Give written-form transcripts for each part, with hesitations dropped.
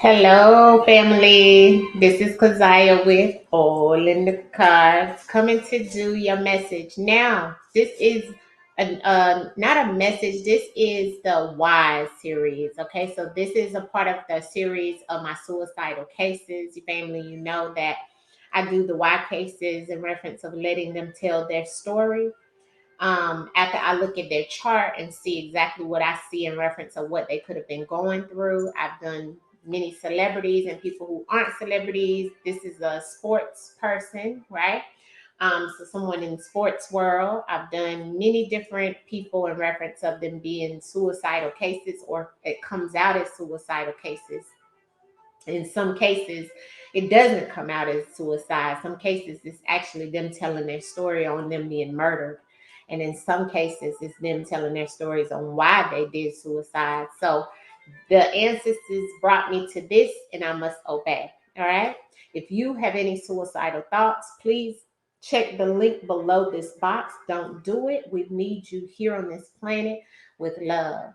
Hello, family. This is Keziah with All in the Cards coming to do your message. Now, this is not a message. This is the Why series. Okay, so this is a part of the series of my suicidal cases. Your family, you know that I do the Why cases in reference of letting them tell their story. After I look at their chart and see exactly what I see in reference of what they could have been going through. I've done many celebrities and people who aren't celebrities. This is a sports person, right? So someone in the sports world. I've done many different people in reference of them being suicidal cases, or it comes out as suicidal cases. In some cases, it doesn't come out as suicide. Some cases, it's actually them telling their story on them being murdered. And in some cases, it's them telling their stories on why they did suicide. So the ancestors brought me to this, and I must obey. All right. If you have any suicidal thoughts, please check the link below this box. Don't do it. We need you here on this planet with love.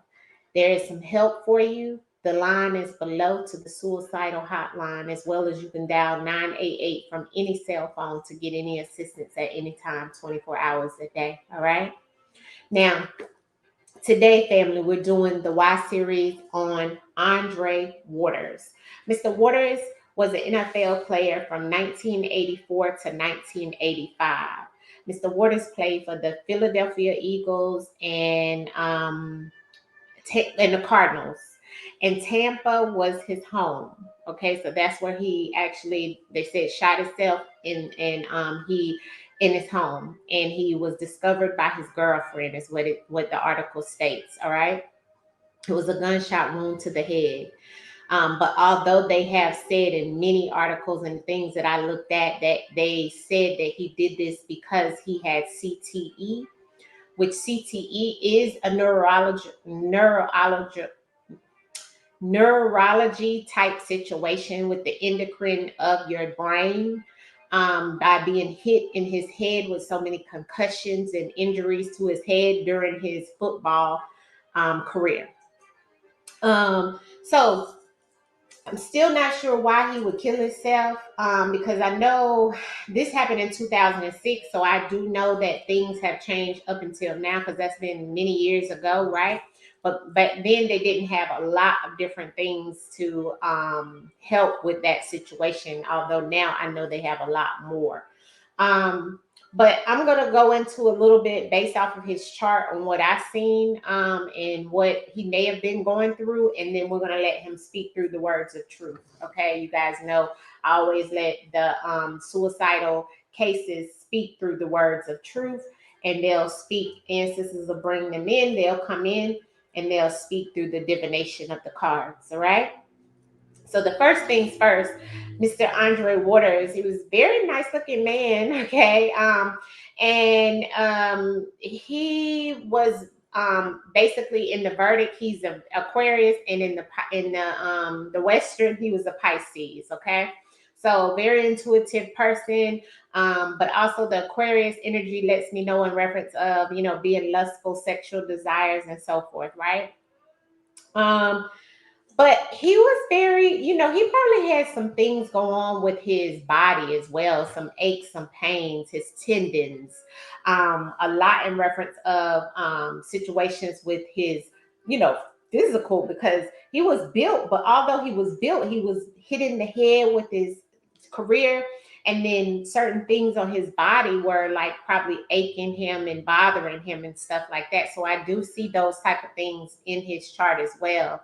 There is some help for you. The line is below to the suicidal hotline, as well as you can dial 988 from any cell phone to get any assistance at any time, 24 hours a day. All right. Now, today, family, we're doing the Y series on André Waters. Mr. Waters was an NFL player from 1984 to 1985. Mr. Waters played for the Philadelphia Eagles and the Cardinals. And Tampa was his home. Okay, so that's where he actually, they said, shot himself he in his home, and he was discovered by his girlfriend, is what the article states. All right, it was a gunshot wound to the head. But although they have said in many articles and things that I looked at that they said that he did this because he had CTE, which CTE is a neurology type situation with the endocrine of your brain, by being hit in his head with so many concussions and injuries to his head during his football career. So I'm still not sure why he would kill himself, because I know this happened in 2006. So I do know that things have changed up until now, because that's been many years ago, right? But then they didn't have a lot of different things to help with that situation. Although now I know they have a lot more. Um, but I'm going to go into a little bit based off of his chart on what I've seen, and what he may have been going through. And then we're going to let him speak through the words of truth. Okay. You guys know I always let the suicidal cases speak through the words of truth, and they'll speak. Ancestors will bring them in. They'll come in and they'll speak through the divination of the cards. All right. So the first things first, Mr. Andre Waters, he was a very nice looking man, okay? He was basically in the verdict, he's an Aquarius, and in the Western, he was a Pisces, okay? So very intuitive person, but also the Aquarius energy lets me know in reference of, being lustful, sexual desires, and so forth, right? Um, but he was very, he probably had some things go on with his body as well, some aches, some pains, his tendons, a lot in reference of situations with his, physical, because he was built, but although he was built, he was hit in the head with his career. And then certain things on his body were like probably aching him and bothering him and stuff like that. So I do see those type of things in his chart as well.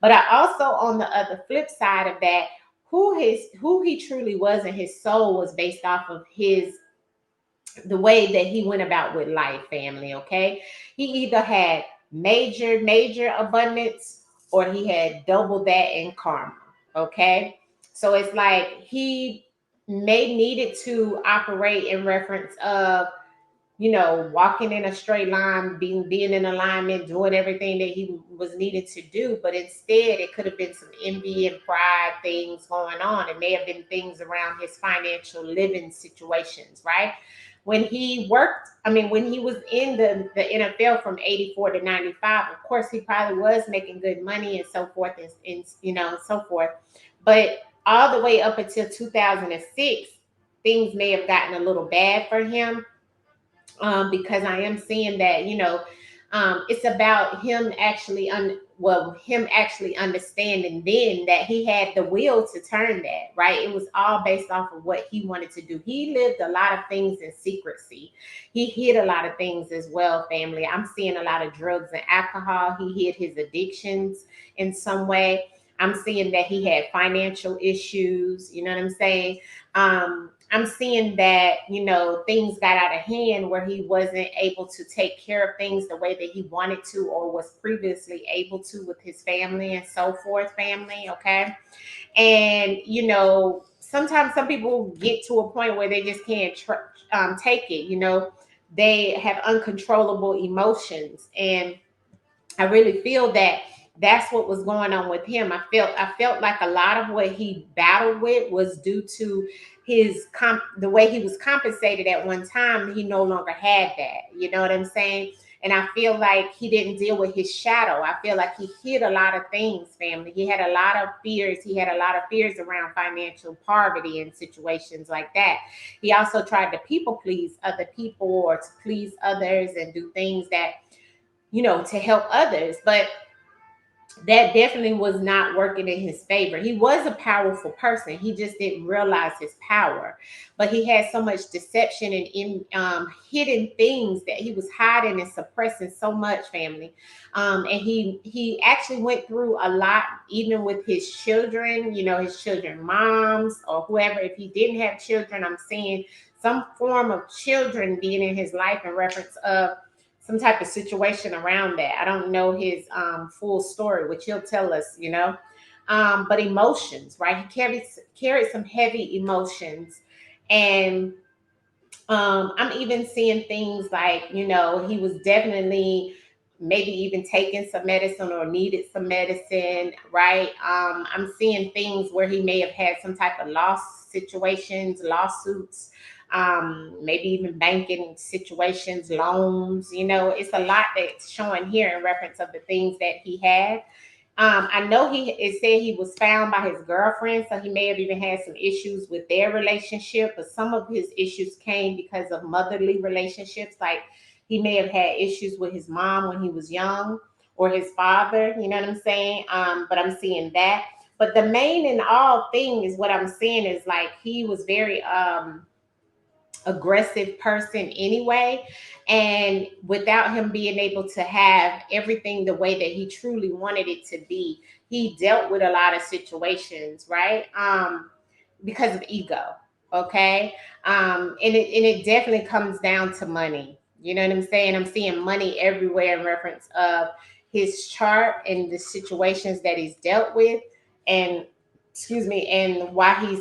But I also, on the other flip side of that, who he truly was and his soul was based off of the way that he went about with life, family. Okay. He either had major abundance, or he had double that in karma. Okay. So it's like he may needed to operate in reference of, walking in a straight line, being in alignment, doing everything that he was needed to do. But instead, it could have been some envy and pride things going on. It may have been things around his financial living situations, right? when he worked, I mean, when he was in the NFL from 84 to 95, of course, he probably was making good money and so forth and and so forth. But all the way up until 2006, things may have gotten a little bad for him, because I am seeing that, it's about him actually, him actually understanding then that he had the will to turn that, right? It was all based off of what he wanted to do. He lived a lot of things in secrecy. He hid a lot of things as well, family. I'm seeing a lot of drugs and alcohol. He hid his addictions in some way. I'm seeing that he had financial issues. You know what I'm saying? I'm seeing that, things got out of hand where he wasn't able to take care of things the way that he wanted to or was previously able to with his family and so forth, family, okay? And, sometimes some people get to a point where they just can't take it, they have uncontrollable emotions. And I really feel that that's what was going on with him. I felt like a lot of what he battled with was due to the way he was compensated at one time. He no longer had that. You know what I'm saying? And I feel like he didn't deal with his shadow. I feel like he hid a lot of things, family. He had a lot of fears. He had a lot of fears around financial poverty and situations like that. He also tried to people please other people or to please others and do things that, to help others. But that definitely was not working in his favor. He was a powerful person. He just didn't realize his power. But he had so much deception and hidden things that he was hiding and suppressing so much, family. And he actually went through a lot, even with his children, his children moms or whoever. If he didn't have children, I'm seeing some form of children being in his life in reference of some type of situation around that. I don't know his full story, which he'll tell us, but emotions, right? He carried some heavy emotions. And I'm even seeing things like, he was definitely maybe even taking some medicine or needed some medicine, right? I'm seeing things where he may have had some type of loss situations, lawsuits, maybe even banking situations, loans. It's a lot that's showing here in reference of the things that he had. I know it said he was found by his girlfriend, so he may have even had some issues with their relationship, but some of his issues came because of motherly relationships. Like he may have had issues with his mom when he was young or his father, you know what I'm saying? But I'm seeing that. But the main and all thing is what I'm seeing is like he was very aggressive person anyway, and without him being able to have everything the way that he truly wanted it to be, he dealt with a lot of situations, right? Because of ego. Okay. And it definitely comes down to money. You know what I'm saying? I'm seeing money everywhere in reference of his chart and the situations that he's dealt with. And excuse me, and why he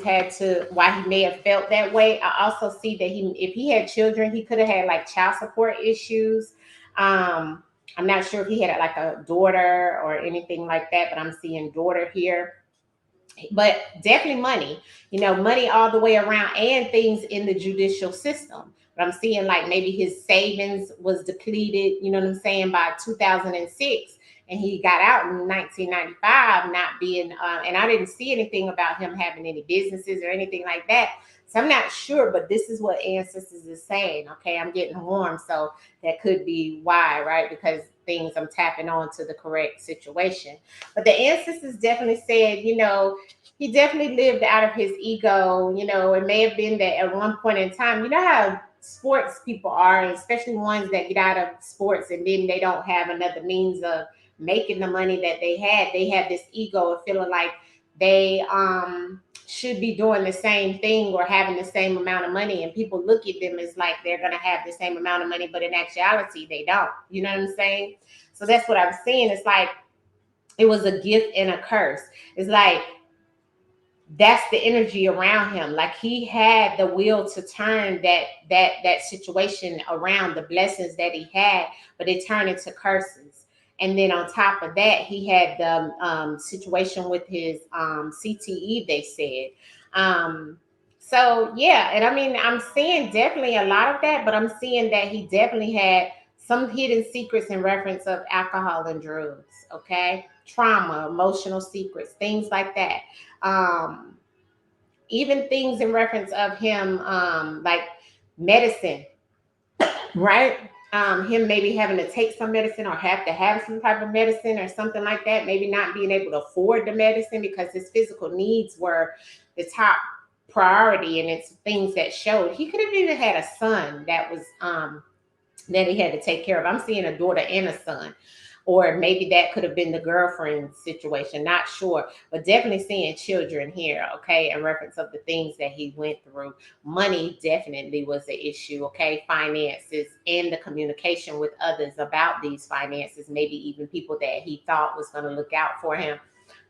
may have felt that way. I also see that if he had children, he could have had like child support issues. I'm not sure if he had like a daughter or anything like that, but I'm seeing daughter here. But definitely money, money all the way around, and things in the judicial system. But I'm seeing like maybe his savings was depleted, you know what I'm saying, by 2006, and he got out in 1995 not being, and I didn't see anything about him having any businesses or anything like that. So I'm not sure, but this is what ancestors is saying. Okay, I'm getting warm, so that could be why, right? Because things I'm tapping on to the correct situation. But the ancestors definitely said, he definitely lived out of his ego. It may have been that at one point in time, you know how sports people are, especially ones that get out of sports and then they don't have another means of making the money that they had. They have this ego of feeling like they should be doing the same thing or having the same amount of money, and people look at them as like they're going to have the same amount of money, but in actuality they don't. You know what I'm saying? So that's what I'm saying. It's like it was a gift and a curse. It's like that's the energy around him. Like he had the will to turn that situation around, the blessings that he had, but it turned into curses. And then on top of that, he had the situation with his CTE, they said. So yeah, and I mean, I'm seeing definitely a lot of that, but I'm seeing that he definitely had some hidden secrets in reference of alcohol and drugs. Okay, trauma, emotional secrets, things like that. Um, Even things in reference of him, like medicine, right? Him maybe having to take some medicine or have to have some type of medicine or something like that. Maybe not being able to afford the medicine because his physical needs were the top priority, and it's things that showed. He could have even had a son that was that he had to take care of. I'm seeing a daughter and a son. Or maybe that could have been the girlfriend situation, not sure, but definitely seeing children here, okay, in reference of the things that he went through. Money definitely was the issue, okay, finances and the communication with others about these finances, maybe even people that he thought was going to look out for him.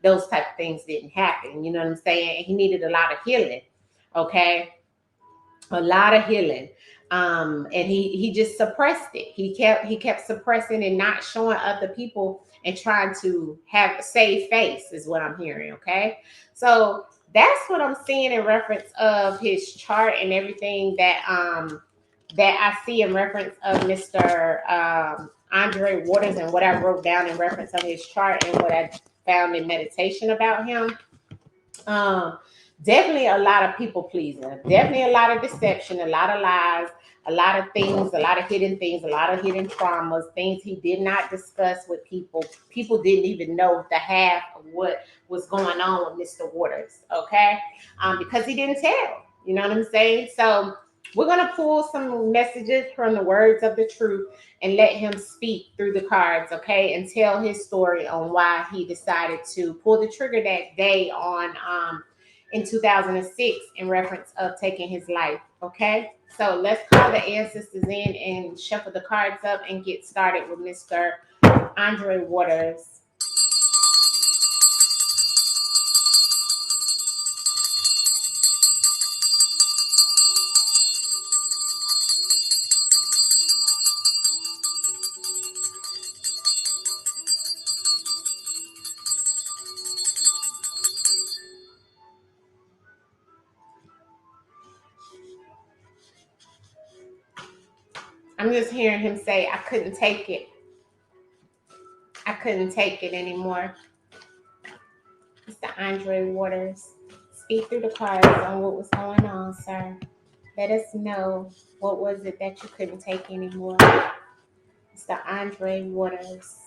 Those type of things didn't happen, you know what I'm saying? He needed a lot of healing, okay, a lot of healing. And he just suppressed it. He kept suppressing and not showing other people and trying to have a save face is what I'm hearing. Okay, so that's what I'm seeing in reference of his chart and everything that I see in reference of Mr. Andre Waters, and what I wrote down in reference of his chart and what I found in meditation about him. um, Definitely a lot of people pleasing, definitely a lot of deception, a lot of lies, a lot of things, a lot of hidden things, a lot of hidden traumas, things he did not discuss with people. People didn't even know the half of what was going on with Mr. Waters, okay? Because he didn't tell. You know what I'm saying? So we're gonna pull some messages from the words of the truth and let him speak through the cards, okay, and tell his story on why he decided to pull the trigger that day on in 2006 in reference of taking his life, okay? So let's call the ancestors in and shuffle the cards up and get started with Mr. Andre Waters. I'm just hearing him say, I couldn't take it. I couldn't take it anymore. Mr. Andre Waters, speak through the cards on what was going on, sir. Let us know, what was it that you couldn't take anymore. Mr. Andre Waters.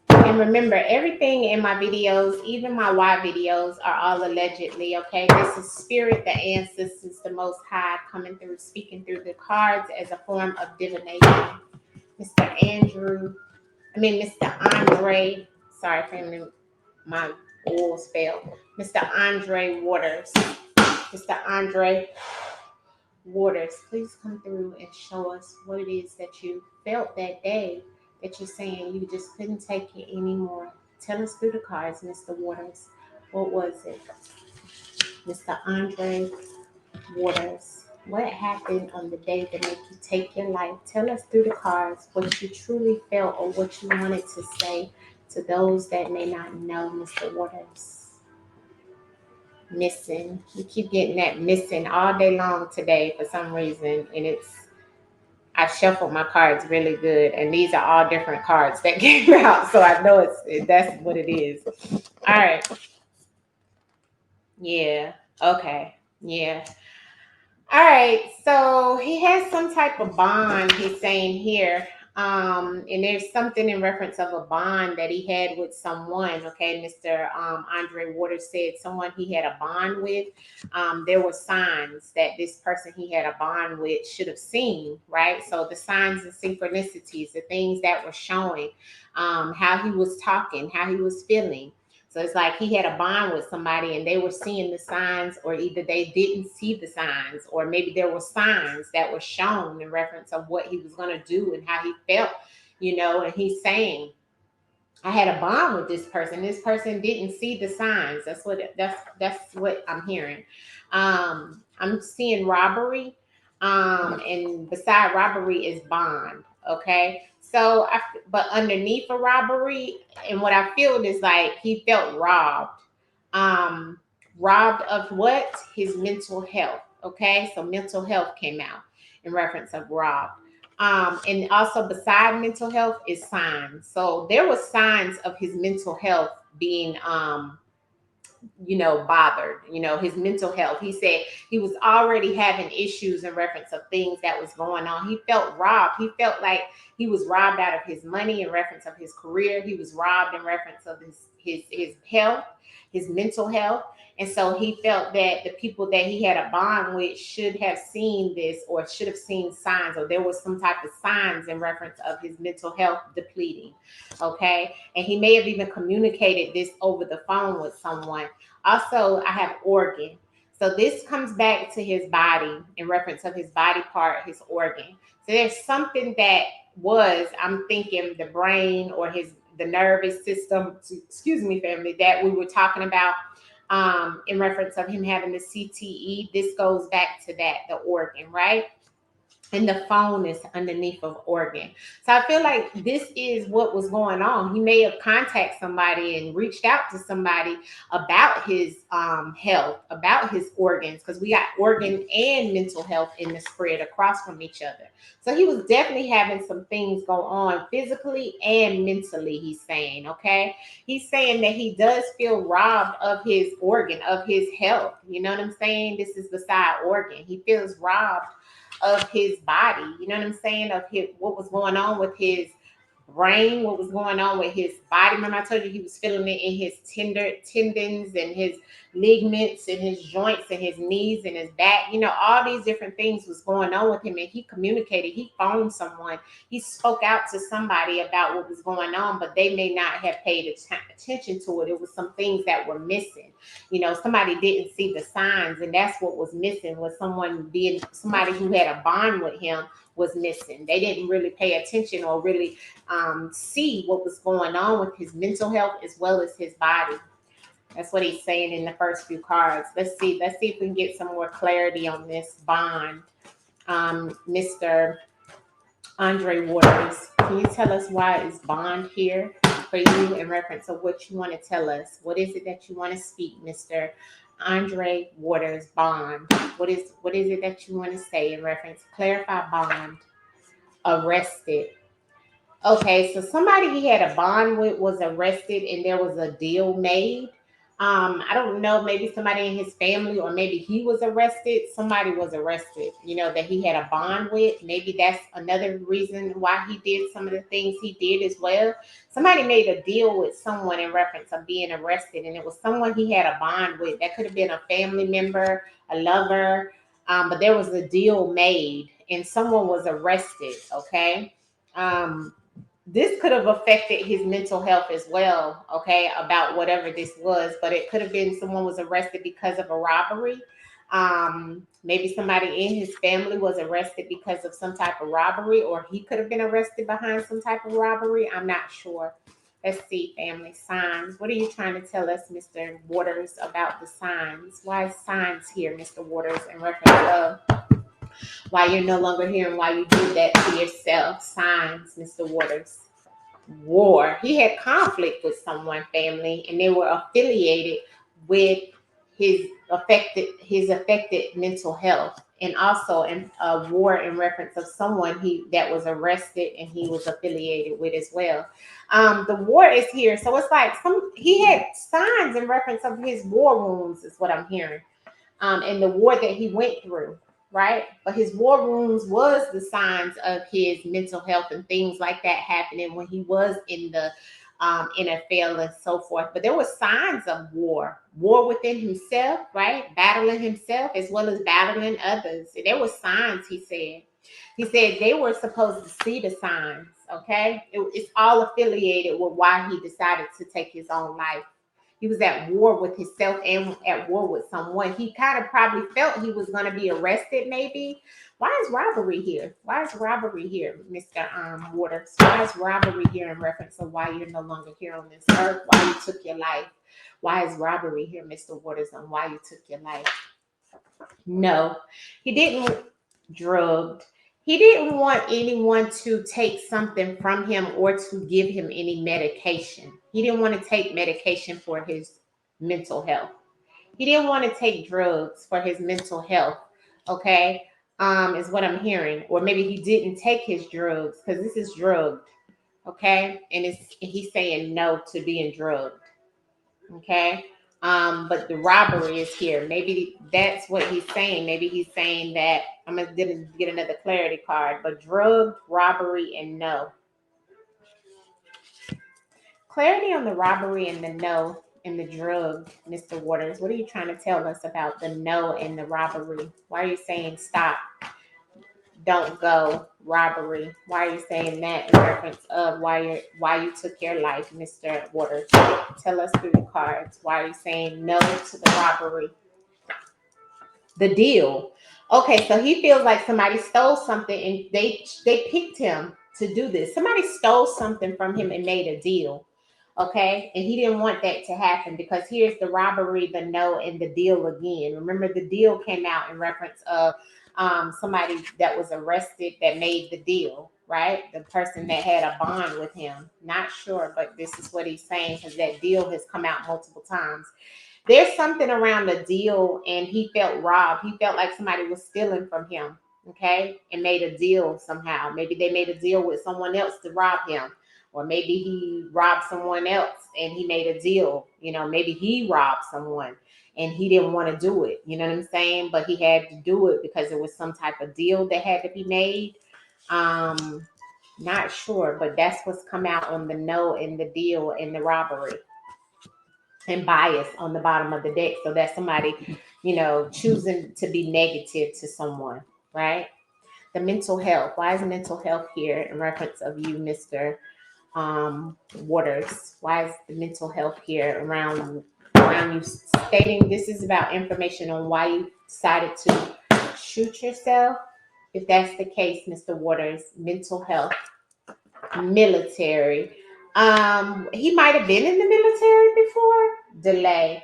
And remember, everything in my videos, even my Y videos, are all allegedly, okay? This is spirit, the ancestors, the Most High, coming through, speaking through the cards as a form of divination. Mr. Andre, sorry, family, my walls fell. Mr. Andre Waters. Mr. Andre Waters, please come through and show us what it is that you felt that day that you're saying you just couldn't take it anymore. Tell us through the cards, Mr. Waters. What was it? Mr. Andre Waters. What happened on the day that made you take your life? Tell us through the cards what you truly felt or what you wanted to say to those that may not know, Mr. Waters. Missing. We keep getting that missing all day long today for some reason, and I shuffled my cards really good, and these are all different cards that came out, so I know that's what it is. All right. Yeah. Okay. Yeah. All right, so he has some type of bond, he's saying here. And there's something in reference of a bond that he had with someone. Okay, Mr. Andre Waters said someone he had a bond with. There were signs that this person he had a bond with should have seen, right? So the signs and synchronicities, the things that were showing, how he was talking, how he was feeling. So it's like he had a bond with somebody and they were seeing the signs, or either they didn't see the signs, or maybe there were signs that were shown in reference of what he was going to do and how he felt, and he's saying, I had a bond with this person. This person didn't see the signs. That's what I'm hearing. I'm seeing robbery. And beside robbery is bond. Okay. So but underneath a robbery, and what I feel is like he felt robbed. Um, robbed of what? His mental health. Okay, so mental health came out in reference of robbed. And also beside mental health is signs. So there was signs of his mental health being bothered, his mental health. He said he was already having issues in reference of things that was going on. He felt robbed. He felt like he was robbed out of his money in reference of his career. He was robbed in reference of his health, his mental health. And so he felt that the people that he had a bond with should have seen this, or should have seen signs, or there was some type of signs in reference of his mental health depleting. Okay. And he may have even communicated this over the phone with someone. Also, I have organ. So this comes back to his body in reference of his body part, his organ. So there's something that I'm thinking the brain or the nervous system, excuse me, family, that we were talking about in reference of him having the CTE. This goes back to that, the organ, right? And the phone is underneath of organ. So I feel like this is what was going on. He may have contacted somebody and reached out to somebody about his health, about his organs, because we got organ and mental health in the spread across from each other. So he was definitely having some things go on physically and mentally, he's saying, okay? He's saying that he does feel robbed of his organ, of his health. You know what I'm saying? This is beside organ. He feels robbed of his body, you know what I'm saying, of what was going on with his brain, what was going on with his body. Remember I told you he was feeling it in his tendons and his ligaments and his joints and his knees and his back. All these different things was going on with him, and he communicated. He phoned someone. He spoke out to somebody about what was going on, but they may not have paid attention to it. It was some things that were missing. Somebody didn't see the signs, and that's what was missing, was somebody who had a bond with him was missing. They didn't really pay attention or really see what was going on with his mental health as well as his body. That's what he's saying in the first few cards. Let's see if we can get some more clarity on this bond. Mr. Andre Waters, can you tell us why is bond here for you in reference of what you want to tell us? What is it that you want to speak, Mr. Andre Waters? Bond. What is it that you want to say in reference? Clarify bond. Arrested. Okay, so somebody he had a bond with was arrested, and there was a deal made. I don't know, maybe somebody in his family, or maybe he was arrested. Somebody was arrested, that he had a bond with. Maybe that's another reason why he did some of the things he did as well. Somebody made a deal with someone in reference of being arrested, and it was someone he had a bond with. That could have been a family member, a lover, but there was a deal made, and someone was arrested, okay? This could have affected his mental health as well, okay, about whatever this was, but it could have been someone was arrested because of a robbery. Maybe somebody in his family was arrested because of some type of robbery, or he could have been arrested behind some type of robbery. I'm not sure. Let's see, family signs. What are you trying to tell us, Mr. Waters, about the signs? Why is signs here, Mr. Waters, in reference of why you're no longer here and why you did that to yourself? Signs, Mr. Waters. War. He had conflict with someone, family, and they were affiliated with his affected mental health, and also in a war in reference of someone that was arrested and he was affiliated with as well. The war is here, so it's like he had signs in reference of his war wounds, is what I'm hearing, and the war that he went through. Right? But his war wounds was the signs of his mental health and things like that happening when he was in the NFL and so forth. But there were signs of war within himself, right? Battling himself as well as battling others. And there were signs, he said. He said they were supposed to see the signs, okay? It's all affiliated with why he decided to take his own life. He was at war with himself and at war with someone. He kind of probably felt he was going to be arrested, maybe. Why is robbery here? Why is robbery here, Mr. Waters? Why is robbery here in reference to why you're no longer here on this earth, why you took your life? Why is robbery here, Mr. Waters, on why you took your life? No, he didn't drugged. He didn't want anyone to take something from him or to give him any medication. He didn't want to take medication for his mental health. He didn't want to take drugs for his mental health. Okay, is what I'm hearing, or maybe he didn't take his drugs because this is drugged. Okay, and he's saying no to being drugged. Okay, but the robbery is here. Maybe that's what he's saying. Maybe he's saying that I'm gonna get another clarity card, but drugged, robbery, and no. Clarity on the robbery and the no and the drug, Mr. Waters. What are you trying to tell us about the no and the robbery? Why are you saying stop, don't go, robbery? Why are you saying that in reference of why you took your life, Mr. Waters? Tell us through the cards. Why are you saying no to the robbery? The deal. Okay, so he feels like somebody stole something and they picked him to do this. Somebody stole something from him and made a deal. Okay, and he didn't want that to happen because here's the robbery, the no, and the deal again. Remember, the deal came out in reference of somebody that was arrested that made the deal, right? The person that had a bond with him. Not sure, but this is what he's saying because that deal has come out multiple times. There's something around the deal, and he felt robbed. He felt like somebody was stealing from him, okay, and made a deal somehow. Maybe they made a deal with someone else to rob him, or maybe he robbed someone else and he made a deal. You know, maybe he robbed someone and he didn't want to do it. You know what I'm saying? But he had to do it because there was some type of deal that had to be made. Not sure, but that's what's come out on the no and the deal and the robbery. And bias on the bottom of the deck. So that's somebody, choosing to be negative to someone, right? The mental health. Why is mental health here in reference of you, Mr. Waters? Why is the mental health here around you stating this is about information on why you decided to shoot yourself? If that's the case, Mr. Waters, mental health, military. He might have been in the military before. Delay.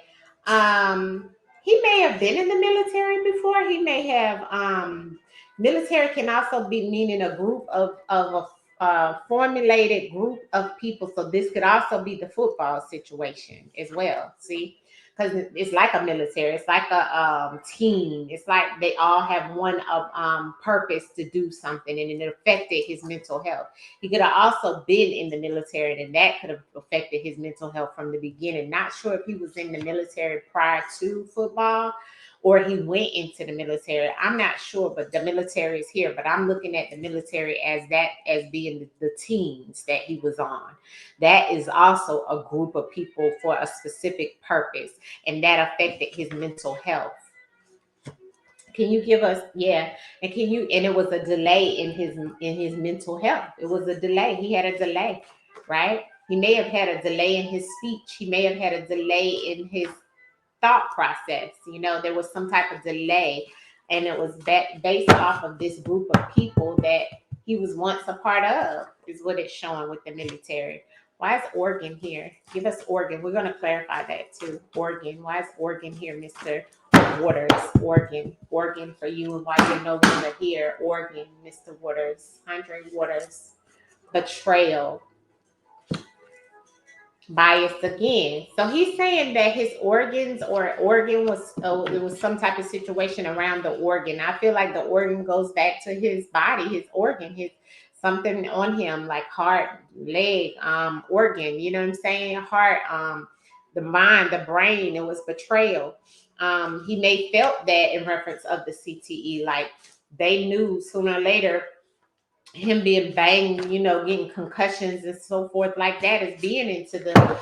He may have been in the military before. He may have. Military can also be meaning a group of a formulated group of people. So this could also be the football situation as well. See, because it's like a military. It's like a team. It's like they all have one of purpose to do something, and it affected his mental health. He could have also been in the military, and that could have affected his mental health from the beginning. Not sure if he was in the military prior to football or he went into the military. I'm not sure, but the military is here. But I'm looking at the military as being the teams that he was on. That is also a group of people for a specific purpose, and that affected his mental health. Can you give us, yeah, and it was a delay in his mental health. It was a delay. He had a delay, right? He may have had a delay in his speech. He may have had a delay in his thought process. There was some type of delay, and it was based off of this group of people that he was once a part of, is what it's showing with the military. Why is Oregon here? Give us Oregon. We're going to clarify that too. Oregon. Why is Oregon here, Mr. Waters? Oregon for you, and why you're no longer here. Oregon, Mr. Waters. Andre Waters. Betrayal. Bias again. So he's saying that his organs or organ was, it was some type of situation around the organ. I feel like the organ goes back to his body, his organ, his something on him like heart, leg, organ. You know what I'm saying? Heart, the mind, the brain. It was betrayal. He may felt that in reference of the CTE, like they knew sooner or later him being banged, getting concussions and so forth like that, is being into the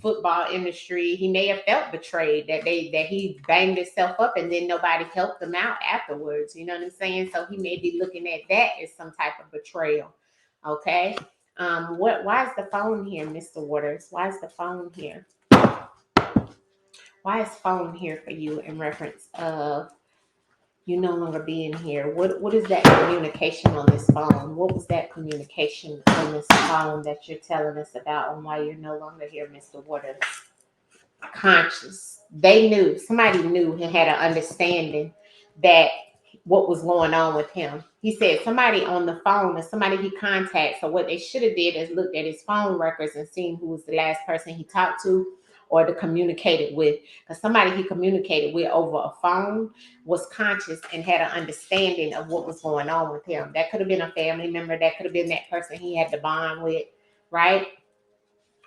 football industry. He may have felt betrayed that he banged himself up and then nobody helped him out afterwards. You know what I'm saying? So he may be looking at that as some type of betrayal. Okay. Why is the phone here, Mr. Waters? Why is the phone here? Why is phone here for you in reference of you no longer being here? What is that communication on this phone? What was that communication on this phone that you're telling us about and why you're no longer here, Mr. Waters? Conscious. They knew. Somebody knew and had an understanding that what was going on with him. He said somebody on the phone or somebody he contacts. So what they should have did is looked at his phone records and seen who was the last person he talked to, or to communicate it with. Because somebody he communicated with over a phone was conscious and had an understanding of what was going on with him. That could have been a family member. That could have been that person he had to bond with, right?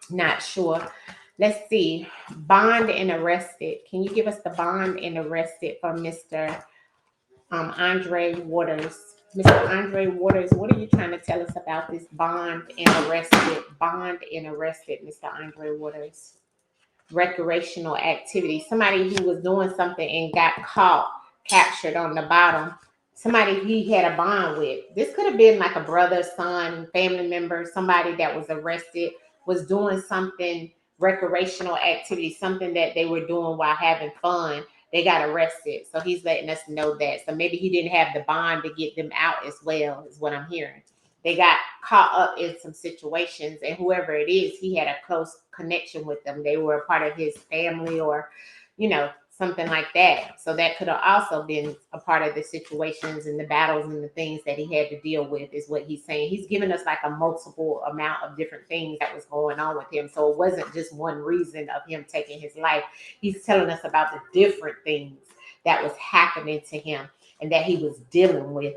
Not sure. Let's see. Bond and arrested. Can you give us the bond and arrested for Mr. Andre Waters? Mr. Andre Waters, what are you trying to tell us about this bond and arrested? Bond and arrested, Mr. Andre Waters. Recreational activity. Somebody who was doing something and got caught, captured on the bottom. Somebody he had a bond with. This could have been like a brother, son, family member, somebody that was arrested, was doing something, recreational activity, something that they were doing while having fun. They got arrested. So he's letting us know that. So maybe he didn't have the bond to get them out as well, is what I'm hearing. They got caught up in some situations, and whoever it is, he had a close connection with them. They were a part of his family, or, something like that. So that could have also been a part of the situations and the battles and the things that he had to deal with, is what he's saying. He's giving us like a multiple amount of different things that was going on with him. So it wasn't just one reason of him taking his life. He's telling us about the different things that was happening to him and that he was dealing with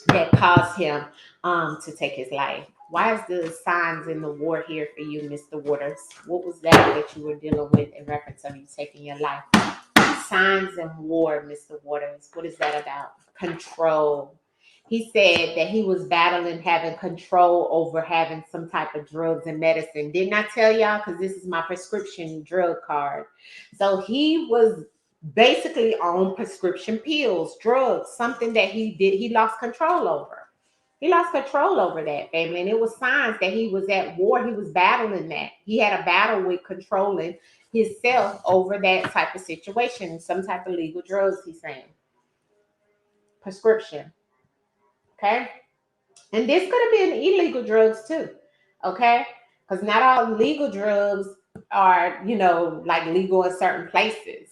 that caused him to take his life. Why is the signs in the war here for you, Mr. Waters? What was that you were dealing with in reference of you taking your life? Signs in war, Mr. Waters. What is that about? Control. He said that he was battling having control over having some type of drugs and medicine. Didn't I tell y'all? Because this is my prescription drug card. So he was basically on prescription pills, drugs, something that he lost control over. He lost control over that, family. And it was signs that he was at war. He was battling that. He had a battle with controlling himself over that type of situation, some type of legal drugs, he's saying. Prescription. Okay? And this could have been illegal drugs too. Okay? Because not all legal drugs are, like legal in certain places.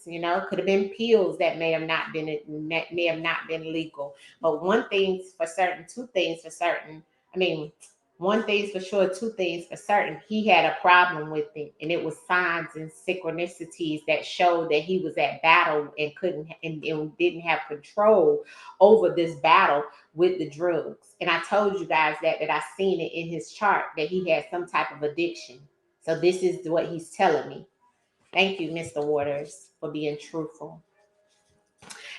Could have been pills that may have not been legal. But one thing for certain, two things for certain. One thing's for sure, two things for certain. He had a problem with it, and it was signs and synchronicities that showed that he was at battle and couldn't and didn't have control over this battle with the drugs. And I told you guys that I seen it in his chart that he had some type of addiction. So this is what he's telling me. Thank you, Mr. Waters, for being truthful.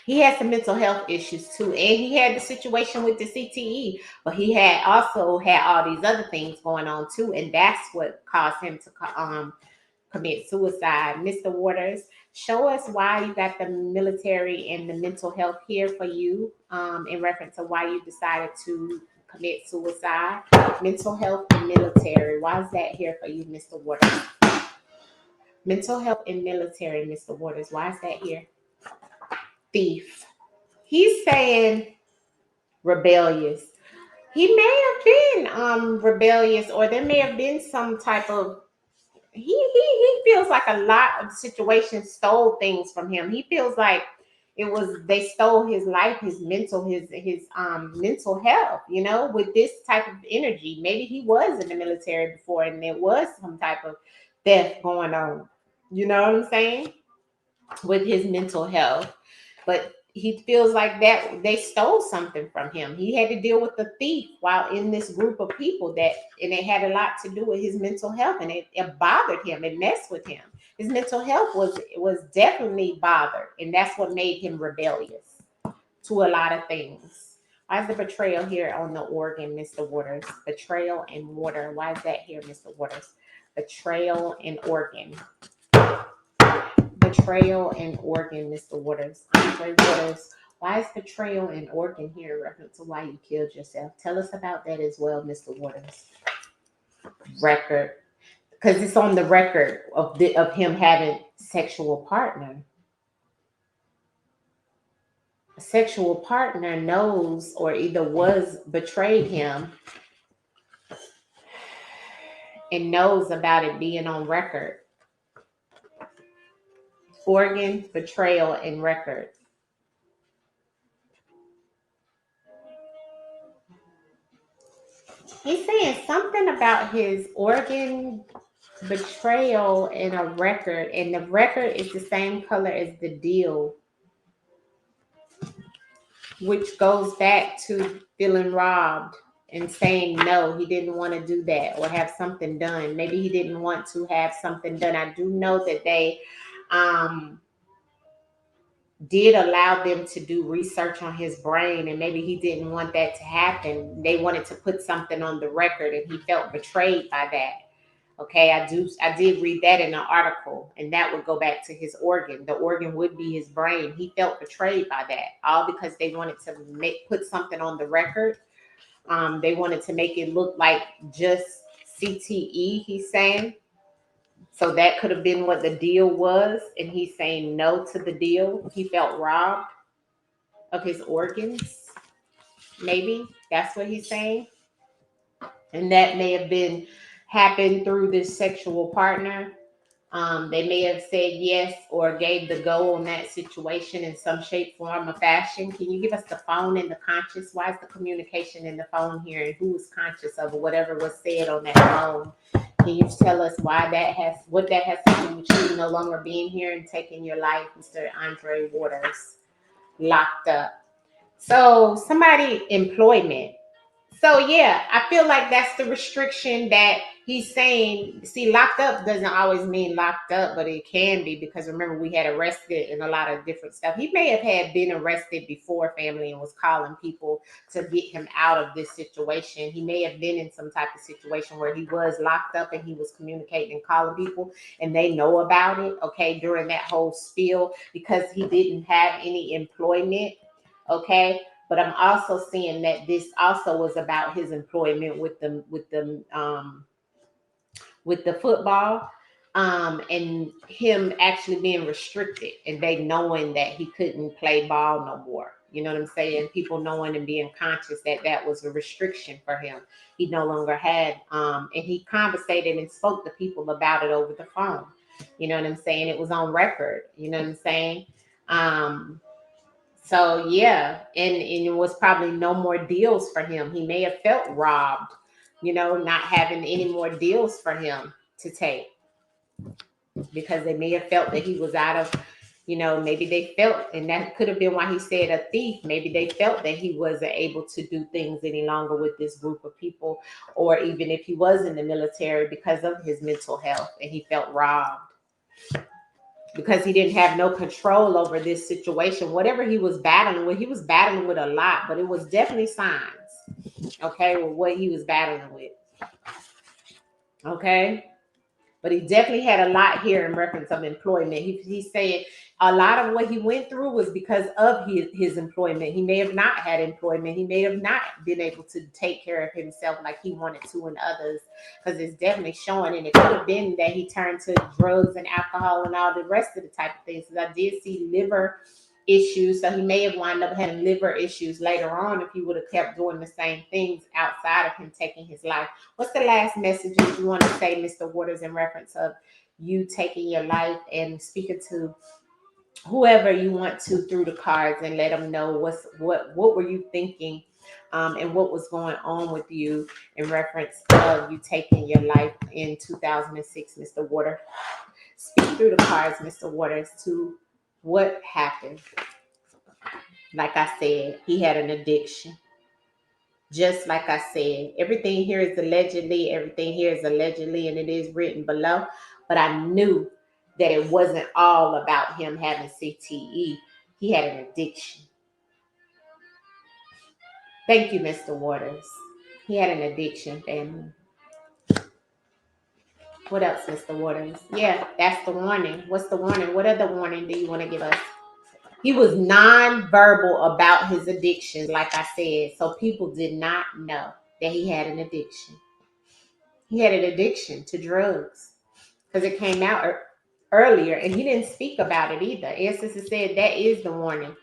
He had some mental health issues too, and he had the situation with the CTE, but he had also had all these other things going on too, and that's what caused him to commit suicide. Mr. Waters, show us why you got the military and the mental health here for you, in reference to why you decided to commit suicide. Mental health and military. Why is that here for you, Mr. Waters? Mental health and military, Mr. Waters. Why is that here? Thief. He's saying rebellious. He may have been rebellious, or there may have been some type of he feels like a lot of situations stole things from him. He feels like they stole his life, his mental mental health, with this type of energy. Maybe he was in the military before and there was some type of theft going on. You know what I'm saying? With his mental health. But he feels like that they stole something from him. He had to deal with the thief while in this group of people and it had a lot to do with his mental health, and it bothered him. It messed with him. His mental health was definitely bothered, and that's what made him rebellious to a lot of things. Why is the betrayal here on the organ, Mr. Waters? Betrayal and water. Why is that here, Mr. Waters? Betrayal and organ. Betrayal and organ, Mr. Waters. Andre Waters, why is betrayal and organ here in reference to why you killed yourself? Tell us about that as well, Mr. Waters. Record, because it's on the record of him having sexual partner. A sexual partner knows or either was betrayed him and knows about it being on record. Organ, betrayal, and record. He's saying something about his organ betrayal and a record, and the record is the same color as the deal, which goes back to feeling robbed and saying no, he didn't want to do that or have something done. Maybe he didn't want to have something done. I do know that they did allow them to do research on his brain, and maybe he didn't want that to happen. They wanted to put something on the record and he felt betrayed by that. Okay, I did read that in an article, and that would go back to his organ. The organ would be his brain. He felt betrayed by that, all because they wanted to put something on the record. They wanted to make it look like just CTE, he's saying. So that could have been what the deal was, and he's saying no to the deal. He felt robbed of his organs. Maybe that's what he's saying. And that may have been happened through this sexual partner. They may have said yes or gave the go on that situation in some shape, form, or fashion. Can you give us the phone and the conscious? Why is the communication in the phone here, and who is conscious of whatever was said on that phone? Can you tell us what that has to do with you no longer being here and taking your life, Mr. Andre Waters, locked up? So somebody employment. So yeah, I feel like that's the restriction that he's saying. See, locked up doesn't always mean locked up, but it can be, because remember, we had arrested and a lot of different stuff. He may have had been arrested before, family, and was calling people to get him out of this situation. He may have been in some type of situation where he was locked up and he was communicating and calling people, and they know about it, okay, during that whole spiel, because he didn't have any employment, okay. But I'm also seeing that this also was about his employment with the football, and him actually being restricted, and they knowing that he couldn't play ball no more. You know what I'm saying? People knowing and being conscious that that was a restriction for him. He no longer had, and he conversated and spoke to people about it over the phone. You know what I'm saying? It was on record. You know what I'm saying? So yeah, and it was probably no more deals for him. He may have felt robbed, not having any more deals for him to take, because they may have felt that he was out of, maybe they felt, and that could have been why he said a thief. Maybe they felt that he wasn't able to do things any longer with this group of people, or even if he was in the military, because of his mental health, and he felt robbed because he didn't have no control over this situation. Whatever he was battling with a lot, but it was definitely signs, okay, with what he was battling with, okay. But he definitely had a lot here in reference of employment. He's saying a lot of what he went through was because of his employment. He may have not had employment. He may have not been able to take care of himself like he wanted to and others, because it's definitely showing. And it could have been that he turned to drugs and alcohol and all the rest of the type of things. Because I did see liver issues. So he may have wound up having liver issues later on if he would have kept doing the same things outside of him taking his life. What's the last message you want to say, Mr. Waters, in reference of you taking your life and speaking to whoever you want to through the cards, and let them know what were you thinking, and what was going on with you in reference of you taking your life in 2006, Mr. Waters? Speak through the cards, Mr. Waters, to what happened. Like I said, he had an addiction. Just like I said, everything here is allegedly, and it is written below. But I knew that it wasn't all about him having CTE. He had an addiction. Thank you, Mr. Waters. He had an addiction, family. What else, Mr. Waters? Yeah, that's the warning. What's the warning? What other warning do you want to give us? He was non-verbal about his addiction, like I said. So people did not know that he had an addiction. He had an addiction to drugs, because it came out earlier, and he didn't speak about it either. Ancestors said that is the warning.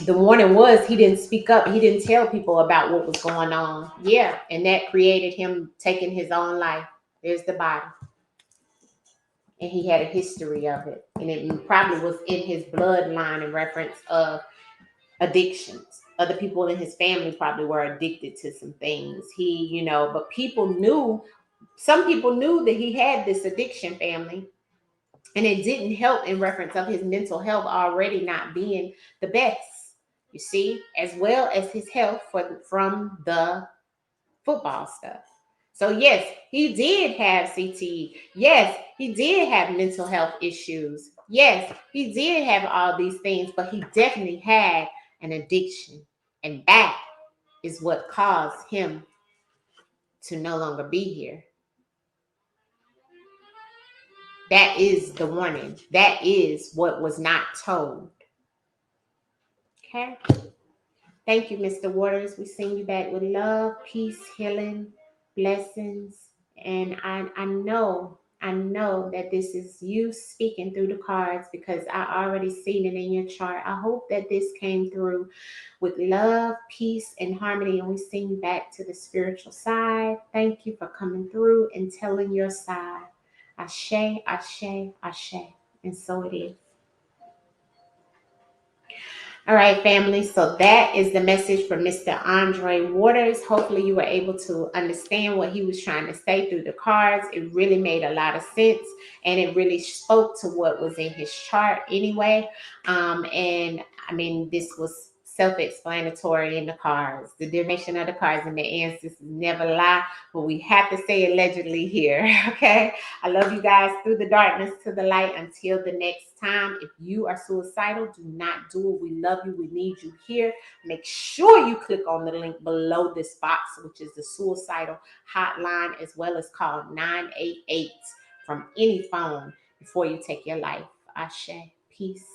The warning was he didn't speak up. He didn't tell people about what was going on. Yeah, and that created him taking his own life. There's the body. And he had a history of it. And it probably was in his bloodline in reference of addictions. Other people in his family probably were addicted to some things. But people knew some people knew that he had this addiction, family, and it didn't help in reference of his mental health already not being the best, you see, as well as his health from the football stuff. So yes, he did have CTE. Yes, he did have mental health issues. Yes, he did have all these things, but he definitely had an addiction. And that is what caused him to no longer be here. That is the warning. That is what was not told. Okay. Thank you, Mr. Waters. We send you back with love, peace, healing, blessings. And I know that this is you speaking through the cards because I already seen it in your chart. I hope that this came through with love, peace, and harmony. And we send you back to the spiritual side. Thank you for coming through and telling your side. Ashe, ashe, ashe. And so it is. All right, family. So that is the message from Mr. Andre Waters. Hopefully you were able to understand what he was trying to say through the cards. It really made a lot of sense and it really spoke to what was in his chart anyway. And I mean, this was self-explanatory in the cards. The divination of the cards and the answers never lie, but we have to say allegedly here. Okay. I love you guys through the darkness to the light. Until the next time, if you are suicidal, do not do it. We love you. We need you here. Make sure you click on the link below this box, which is the suicidal hotline, as well as call 988 from any phone before you take your life. Ashe. Peace.